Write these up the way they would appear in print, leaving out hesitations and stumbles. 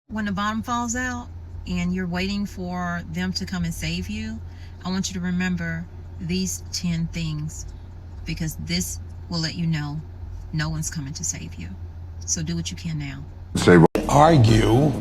When the bottom falls out and you're waiting for them to come and save you, I want you to remember these 10 things, because this will let you know no one's coming to save you. So do what you can now. Argue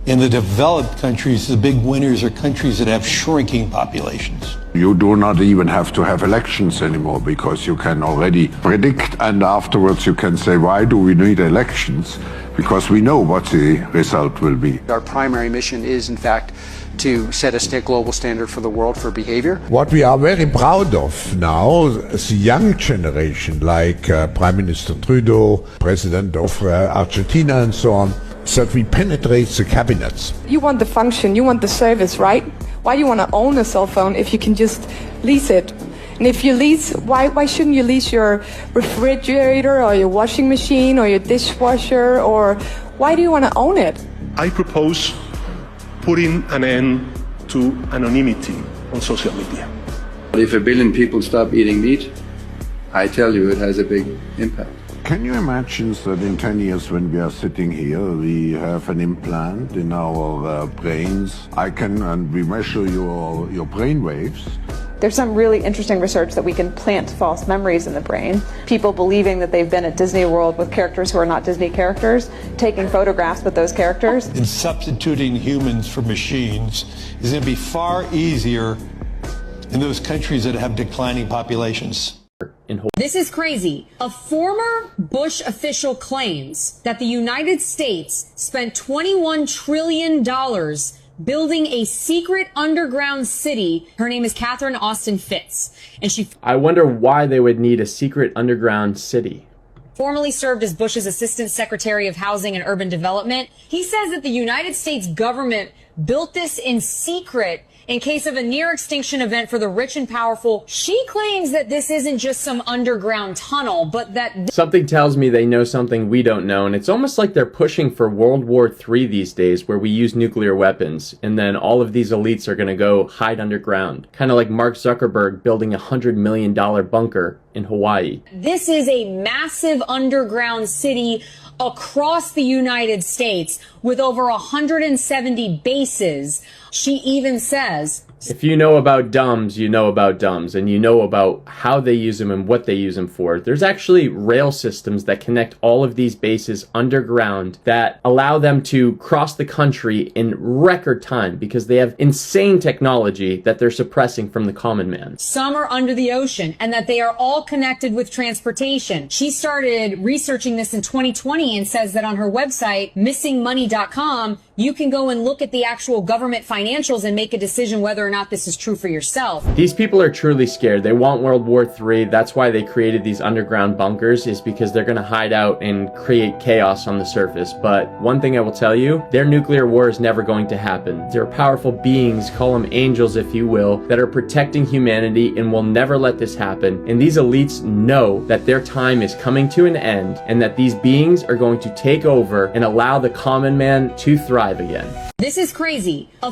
in the developed countries, the big winners are countries that have shrinking populations. You do not even have to have elections anymore, because you can already predict, and afterwards you can say, why do we need elections? Because we know what the result will be. Our primary mission is, in fact, to set a global standard for the world for behavior. What we are very proud of now, the young generation, like Prime Minister Trudeau, President of Argentina and so on, that we penetrate the cabinets. You want the function, you want the service, right? Why do you want to own a cell phone if you can just lease it? And if you lease, why shouldn't you lease your refrigerator or your washing machine or your dishwasher, or why do you want to own it? I propose putting an end to anonymity on social media. If 1 billion people stop eating meat, I tell you it has a big impact. Can you imagine that in 10 years when we are sitting here, we have an implant in our brains? And we measure your brain waves. There's some really interesting research that we can plant false memories in the brain. People believing that they've been at Disney World with characters who are not Disney characters, taking photographs with those characters. And substituting humans for machines is going to be far easier in those countries that have declining populations. This is crazy. A former Bush official claims that the United States spent $21 trillion building a secret underground city. Her name is Catherine Austin Fitts, and I wonder why they would need a secret underground city. Formerly served as Bush's Assistant Secretary of Housing and Urban Development. He says that the United States government built this in secret in case of a near extinction event for the rich and powerful. She claims that this isn't just some underground tunnel, but that something tells me they know something we don't know, and it's almost like they're pushing for World War III these days, where we use nuclear weapons, and then all of these elites are going to go hide underground. Kind of like Mark Zuckerberg building a $100 million bunker in Hawaii. This is a massive underground city across the United States with over 170 bases. She even says, if you know about dumbs, you know about dumbs, and you know about how they use them and what they use them for. There's actually rail systems that connect all of these bases underground that allow them to cross the country in record time because they have insane technology that they're suppressing from the common man. Some are under the ocean, and that they are all connected with transportation. She started researching this in 2020 and says that on her website, missingmoney.com, you can go and look at the actual government financials and make a decision whether or not this is true for yourself. These people are truly scared. They want World War III. That's why they created these underground bunkers, is because they're going to hide out and create chaos on the surface. But one thing I will tell you, their nuclear war is never going to happen. There are powerful beings, call them angels if you will, that are protecting humanity and will never let this happen. And these elites know that their time is coming to an end and that these beings are going to take over and allow the common man to thrive again. This is crazy. A